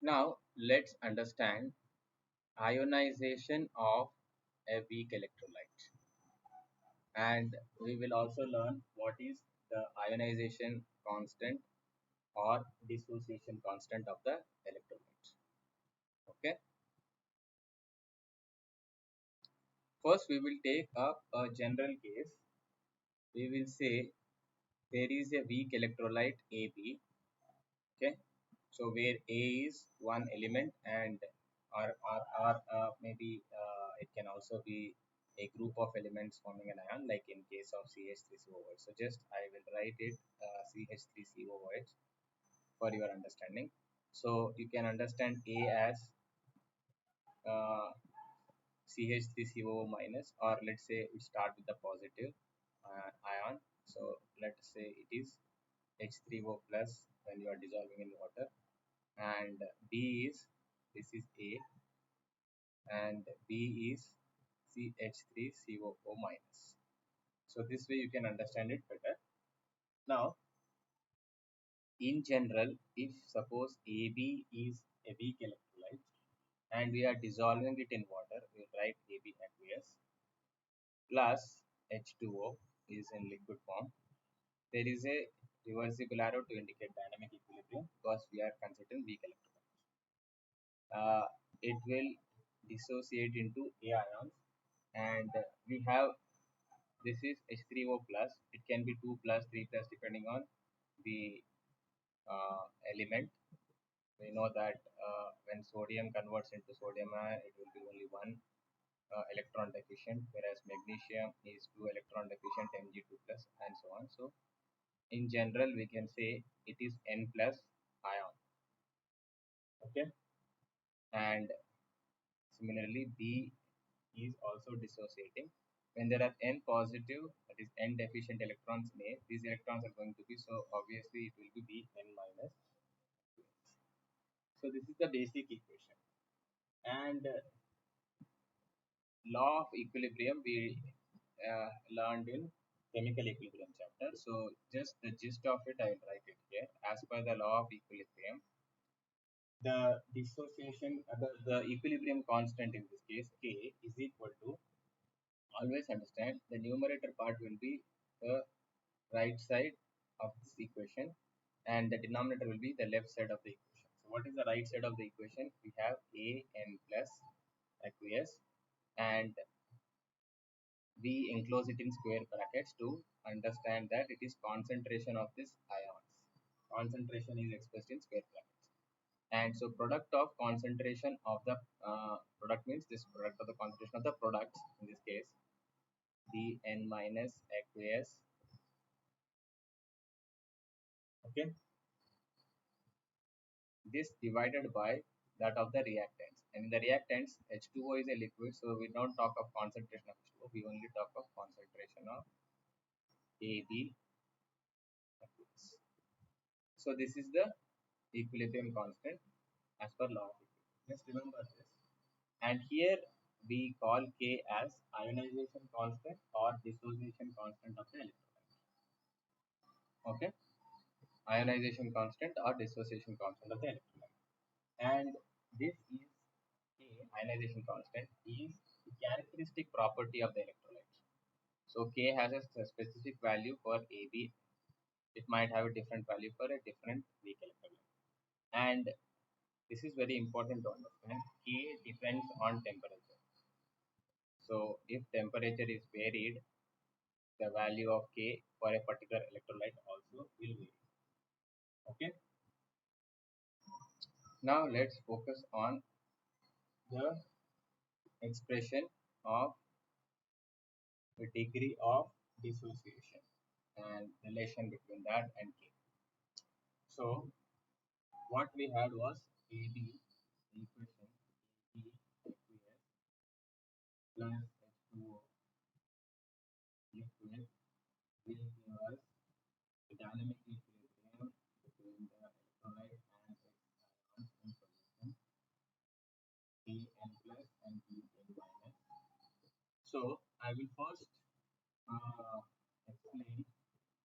Now let's understand ionization of a weak electrolyte, and we will also learn what is the ionization constant or dissociation constant of the electrolyte. Okay, first we will take up a general case. We will say there is a weak electrolyte AB. Okay, so where A is one element and or maybe it can also be a group of elements forming an ion, like in case of CH3COOH. So just I will write it CH3COOH for your understanding. So you can understand A as uh, CH3COO minus, or let's say we start with the positive ion. So let's say it is H3O plus when you are dissolving in water, and B is, this is A, and B is CH3COO minus. So this way you can understand it better. Now, in general, if suppose AB is a weak electrolyte and we are dissolving it in water, we write AB aqueous plus H2O is in liquid form. There is a reversible arrow to indicate dynamic equilibrium because we are considering weak electrolyte. It will dissociate into A ions, and we have, this is H3O plus. It can be 2 plus, 3 plus depending on the element. We know that when sodium converts into sodium ion, it will be only one electron deficient, whereas magnesium is 2 electron deficient, Mg2 plus, and so on. So in general, we can say it is N plus ion. Okay, and similarly, B is also dissociating. When there are N positive, that is N deficient electrons in A, these electrons are going to be, so obviously it will be B N minus. So this is the basic equation. And law of equilibrium we learned in chemical equilibrium chapter. So just the gist of it, I will write it here. As per the law of equilibrium, the dissociation, the equilibrium constant in this case, K, is equal to, always understand the numerator part will be the right side of this equation and the denominator will be the left side of the equation. So what is the right side of the equation? We have A n plus aqueous, and we enclose it in square brackets to understand that it is concentration of this ions. Concentration is expressed in square brackets. And so product of concentration of the product means this product of the concentration of the products, in this case Bn minus aqueous. Okay, this divided by that of the reactants, and in the reactants H2O is a liquid, so we don't talk of concentration of H2O, we only talk of concentration of AB aqueous. So this is the equilibrium constant as per law of equilibrium. Just remember this. And here we call K as ionization constant or dissociation constant of the electrolyte. Okay, ionization constant or dissociation constant of the electrolyte. And this is K, ionization constant, is the characteristic property of the electrolyte. So K has a specific value for AB. It might have a different value for a different weak electrolyte. And this is very important to understand. K depends on temperature. So if temperature is varied, the value of K for a particular electrolyte also will vary. Okay. Now let's focus on the expression of the degree of dissociation and relation between that and K. So what we had was AB, the equation AB aqueous plus H2O liquid will give us the dynamic equilibrium between the electrolyte and its ions in solution Bn plus and Bn minus. So I will first explain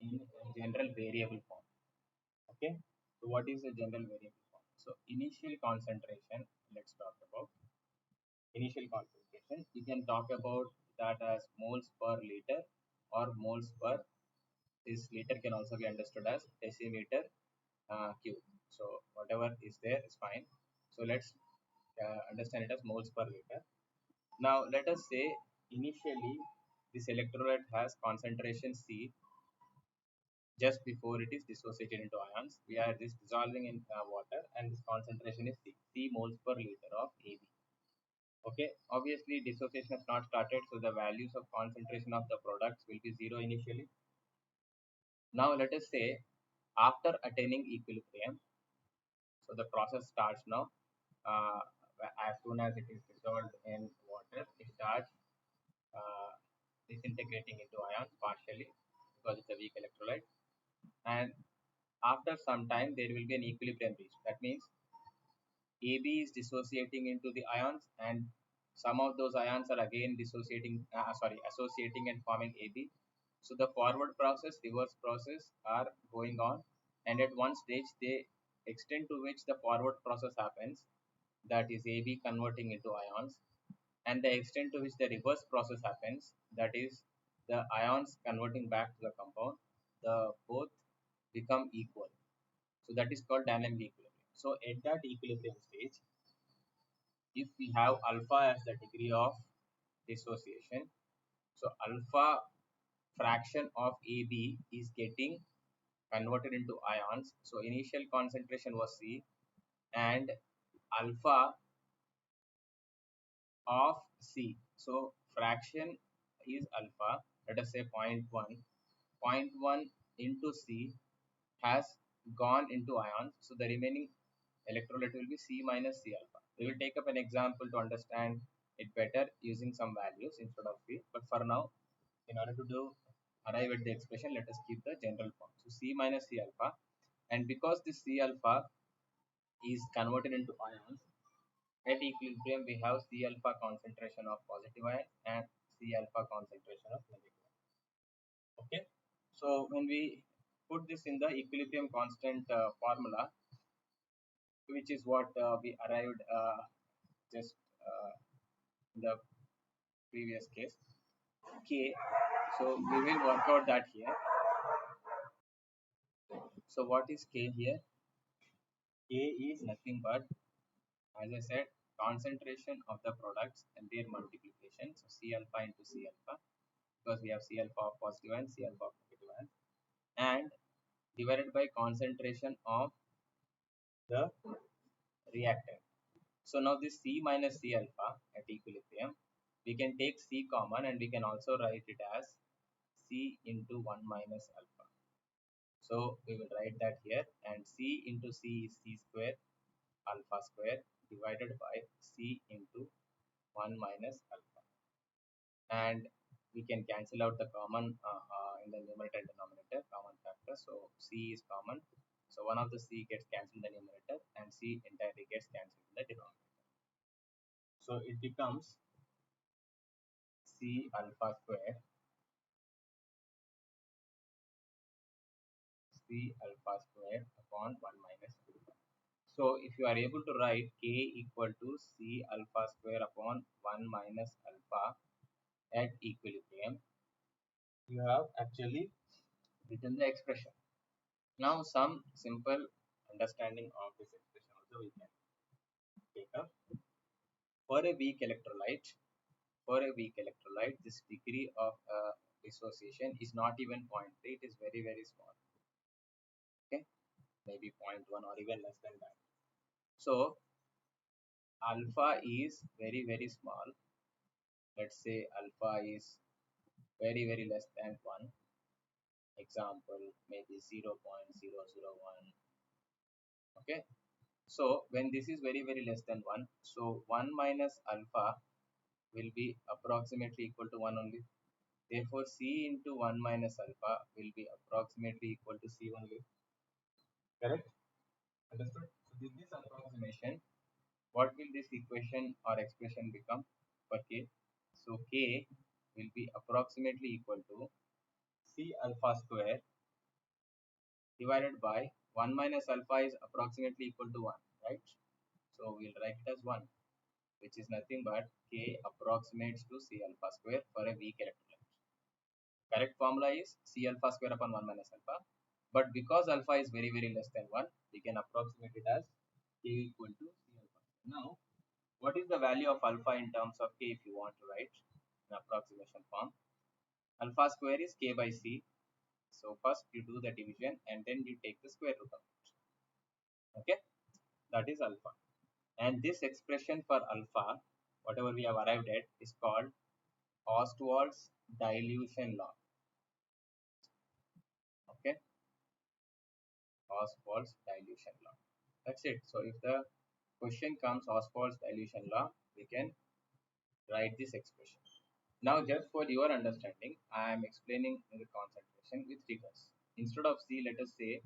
in a general variable form. Okay. So what is a general variable form? So initial concentration, let's talk about initial concentration. You can talk about that as moles per liter or moles per, this liter can also be understood as decimeter cube. So whatever is there is fine. So let's understand it as moles per liter. Now let us say initially this electrolyte has concentration C just before it is dissociated into ions. We are this dissolving in water and this concentration is C moles per liter of AB. Okay, obviously dissociation has not started, so the values of concentration of the products will be zero initially. Now let us say after attaining equilibrium, so the process starts now. Uh, as soon as it is dissolved in water, it starts uh, disintegrating into ions partially because it's a weak electrolyte. And after some time, there will be an equilibrium reached. That means AB is dissociating into the ions, and some of those ions are again associating and forming AB. So the forward process, reverse process are going on, and at one stage, the extent to which the forward process happens, that is AB converting into ions, and the extent to which the reverse process happens, that is the ions converting back to the compound, the both become equal. So that is called dynamic equilibrium. So at that equilibrium stage, if we have alpha as the degree of dissociation, so alpha fraction of AB is getting converted into ions. So initial concentration was C, and alpha of C. So fraction is alpha, let us say 0.1. 0.1 into C has gone into ions. So the remaining electrolyte will be C minus C alpha. We will take up an example to understand it better using some values instead of C. But for now, in order to arrive at the expression, let us keep the general form. So C minus C alpha, and because this C alpha is converted into ions, at equilibrium we have C alpha concentration of positive ion and C alpha concentration of negative ion. Okay, so when we put this in the equilibrium constant formula, which is what we arrived just in the previous case, K. So we will work out that here. So what is K here? K is nothing but, as I said, concentration of the products and their multiplication. So C alpha into C alpha, because we have C alpha of positive and C alpha of negative ion, and divided by concentration of the reactant. So now this C minus C alpha at equilibrium, we can take C common and we can also write it as C into 1 minus alpha. So we will write that here, and C into C is C square alpha square divided by C into 1 minus alpha. And we can cancel out the common in the numerator and denominator common factor. So C is common. So one of the C gets cancelled in the numerator and C entirely gets cancelled in the denominator. So it becomes C alpha square C alpha square upon 1 minus alpha. So if you are able to write K equal to C alpha square upon 1 minus alpha at equilibrium, you have actually written the expression. Now some simple understanding of this expression also we can take up. For a weak electrolyte, this degree of dissociation is not even 0.3, it is very, very small. Okay, maybe 0.1 or even less than that. So alpha is very, very small. Let's say alpha is very, very less than 1. Example, maybe 0.001. Okay, so when this is very, very less than 1, so 1 minus alpha will be approximately equal to 1 only. Therefore, C into 1 minus alpha will be approximately equal to C only. Correct? Understood? So with this approximation, what will this equation or expression become for K? So K will be approximately equal to C alpha square divided by 1 minus alpha is approximately equal to 1, right? So we'll write it as 1, which is nothing but K approximates to C alpha square for a weak electrolyte. Correct formula is C alpha square upon 1 minus alpha. But because alpha is very, very less than 1, we can approximate it as K equal to C alpha. Now, what is the value of alpha in terms of K if you want to write in approximation form? Alpha square is K by C. So first you do the division and then you take the square root of it. Okay, that is alpha. And this expression for alpha, whatever we have arrived at, is called Ostwald's dilution law. Okay, Ostwald's dilution law. That's it. So if the question comes Ostwald's dilution law, we can write this expression. Now, just for your understanding, I am explaining the concentration with figures. Instead of C, let us say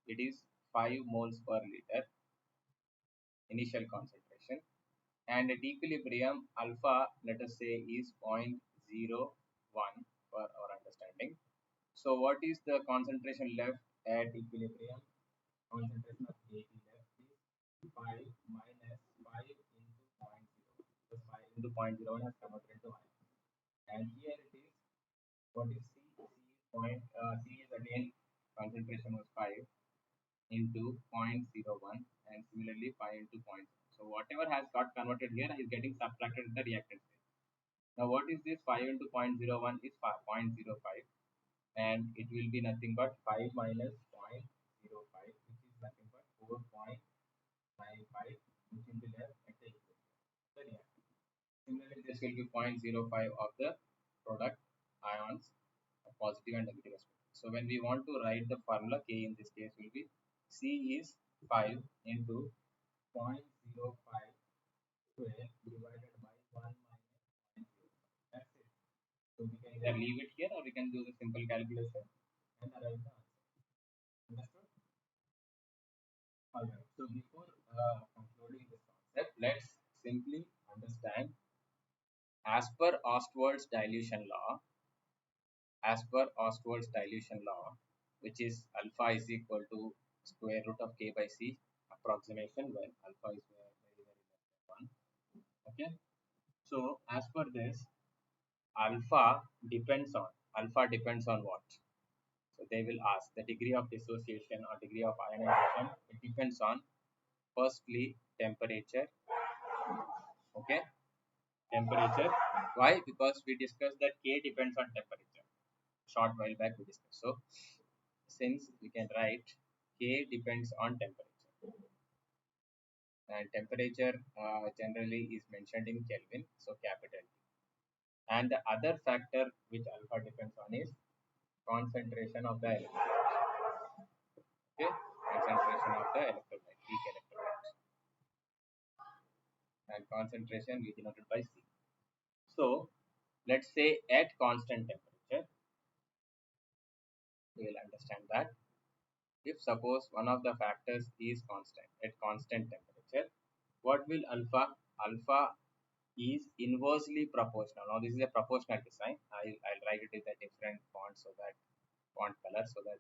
it is 5 moles per liter initial concentration, and at equilibrium alpha, let us say, is 0.01 for our understanding. So what is the concentration left at equilibrium? Concentration of AT left is 5 minus 5 into 0.01. So 5 into 0.01 has converted into 1. And here it is, what is C? C is again concentration was 5 into 0.01, and similarly 5 into 0.0. So whatever has got converted here is getting subtracted in the reactant state. Now what is this? 5 into 0.01 is 0.05, and it will be nothing but 5 minus 0.05, which is nothing but 4.95, which will be left at the reactant. Similarly, this will be 0.05 of the product ions, positive and negative aspect. So when we want to write the formula, K in this case will be C is 5 into 0.05 square divided by 1 minus 0.05. That's it. So we can either leave it here or we can do the simple calculation and arrive the answer. Understood? Alright. So before concluding this concept, let's simply understand as per Ostwald's dilution law, which is alpha is equal to square root of K by C approximation when alpha is very, very less than 1. Okay. So as per this, alpha depends on what? So they will ask the degree of dissociation or degree of ionization. It depends on firstly temperature. Okay, temperature. Why? Because we discussed that K depends on temperature. Short while back we discussed. So since we can write K depends on temperature, and temperature generally is mentioned in Kelvin, so capital T. And the other factor which alpha depends on is concentration of the electrolyte. Okay, concentration of the electrolyte, weak electrolyte, and concentration we denoted by C. So let's say at constant temperature, we will understand that if suppose one of the factors is constant at constant temperature, what will alpha? Alpha is inversely proportional. Now this is a proportional design. I'll write it with a different font so that font color so that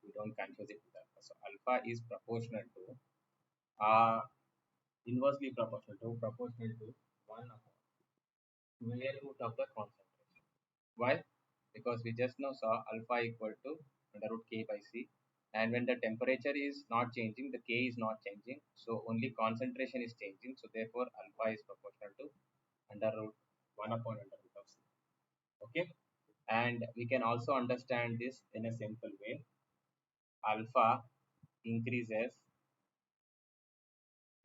we don't confuse it with alpha. So alpha is proportional to inversely proportional to 1 upon square root of the concentration. Why? Because we just now saw alpha equal to under root K by C, and when the temperature is not changing, the K is not changing, so only concentration is changing. So therefore alpha is proportional to under root 1 upon under root of C. Okay, and we can also understand this in a simple way. Alpha increases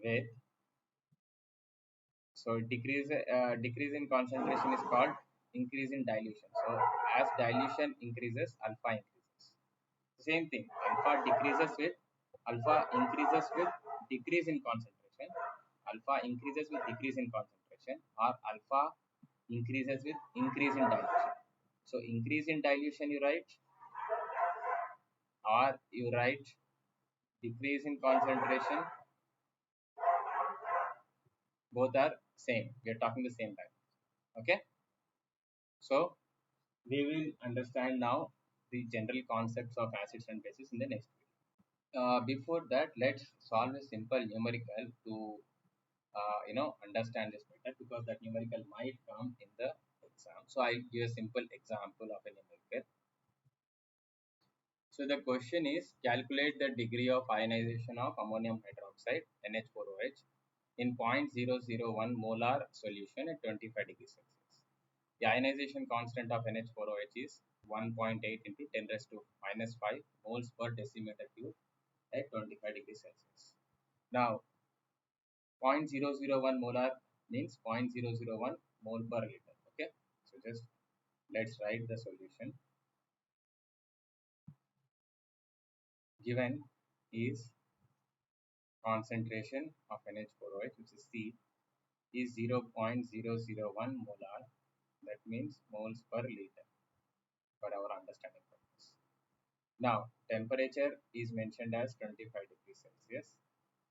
with, so decrease in concentration is called increase in dilution. So as dilution increases, alpha increases. Same thing, alpha increases with decrease in concentration, alpha increases with decrease in concentration, or alpha increases with increase in dilution. So increase in dilution you write, or you write decrease in concentration, both are same. We are talking the same language. Okay, so we will understand now the general concepts of acids and bases in the next video. Before that, let's solve a simple numerical to understand this better, because that numerical might come in the exam. So I'll give a simple example of a numerical. So the question is, calculate the degree of ionization of ammonium hydroxide NH4OH in 0.001 molar solution at 25 degrees Celsius. The ionization constant of NH4OH is 1.8 into 10 raised to minus 5 moles per decimeter cube at 25 degrees Celsius. Now, 0.001 molar means 0.001 mole per liter. Okay, so just let's write the solution. Given is concentration of NH4OH, which is C, is 0.001 molar. That means moles per liter for our understanding purpose. Now, temperature is mentioned as 25 degrees Celsius,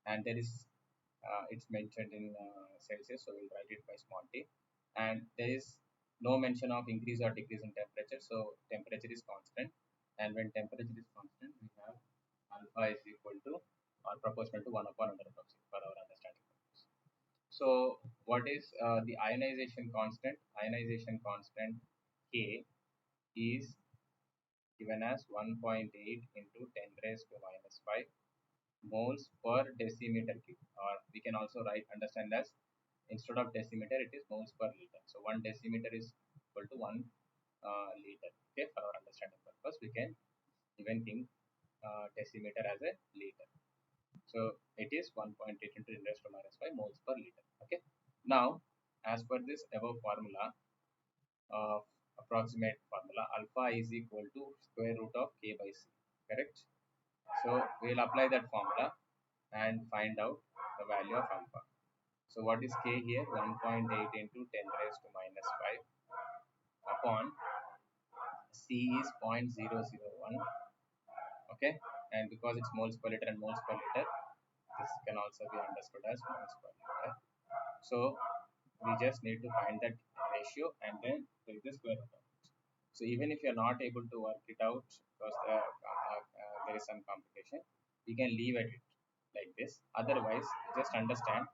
and there is it's mentioned in Celsius, so we'll write it by small t. And there is no mention of increase or decrease in temperature, so temperature is constant. And when temperature is constant, we have alpha is equal to or proportional to 1 upon under root of C for our understanding purpose. So, what is the ionization constant? Ionization constant K is given as 1.8 into 10 raised to minus 5 moles per decimeter cube, or we can also write understand as, instead of decimeter it is moles per liter. So 1 decimeter is equal to 1 liter. Okay, for our understanding purpose, we can even think decimeter as a liter. So it is 1.8 into 10 raised to minus 5 moles per liter. Okay, now as per this above formula, uh, approximate formula, alpha is equal to square root of K by C, correct? So we'll apply that formula and find out the value of alpha. So what is K here? 1.8 into 10 raised to minus 5 upon C is 0.001. Okay, and because it's moles per liter and moles per liter, this can also be understood as moles per liter. So we just need to find that ratio and then take the square root of it. So even if you're not able to work it out because there is some complication, you can leave it like this. Otherwise, just understand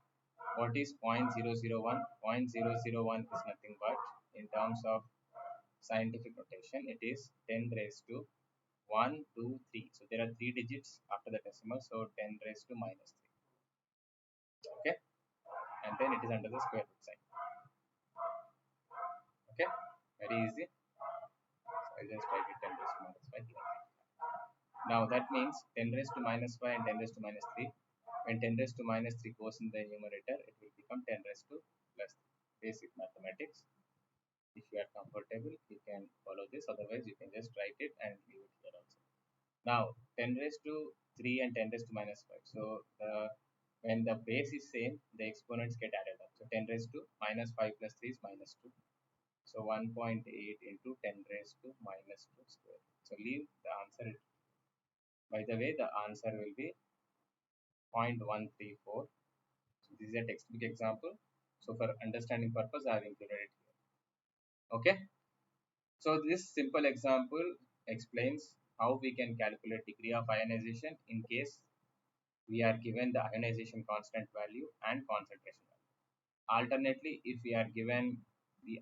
what is 0.001. 0.001 is nothing but, in terms of scientific notation, it is 10 raised to 1, 2, 3. So there are 3 digits after the decimal, so 10 raised to minus 3. Okay, and then it is under the square root sign. Okay, very easy. So I just write it 10 raised to minus 5 here. Now that means 10 raised to minus 5 and 10 raised to minus 3. When 10 raised to minus 3 goes in the numerator, it will become 10 raised to plus 3. Basic mathematics. If you are comfortable, you can follow this. Otherwise, you can just write it and leave it here also. Now, 10 raised to 3 and 10 raised to minus 5. So, when the base is same, the exponents get added up. So, 10 raised to minus 5 plus 3 is minus 2. So, 1.8 into 10 raised to minus 2 square. So, leave the answer. By the way, the answer will be 0.134. So, this is a textbook example. So, for understanding purpose, I have included it here. Okay. So, this simple example explains how we can calculate degree of ionization in case we are given the ionization constant value and concentration value. Alternately, if we are given the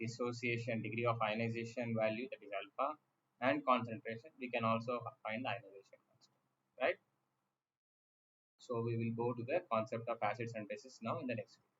dissociation degree of ionization value, that is alpha, and concentration, we can also find the ionization constant, right? So we will go to the concept of acids and bases now in the next video.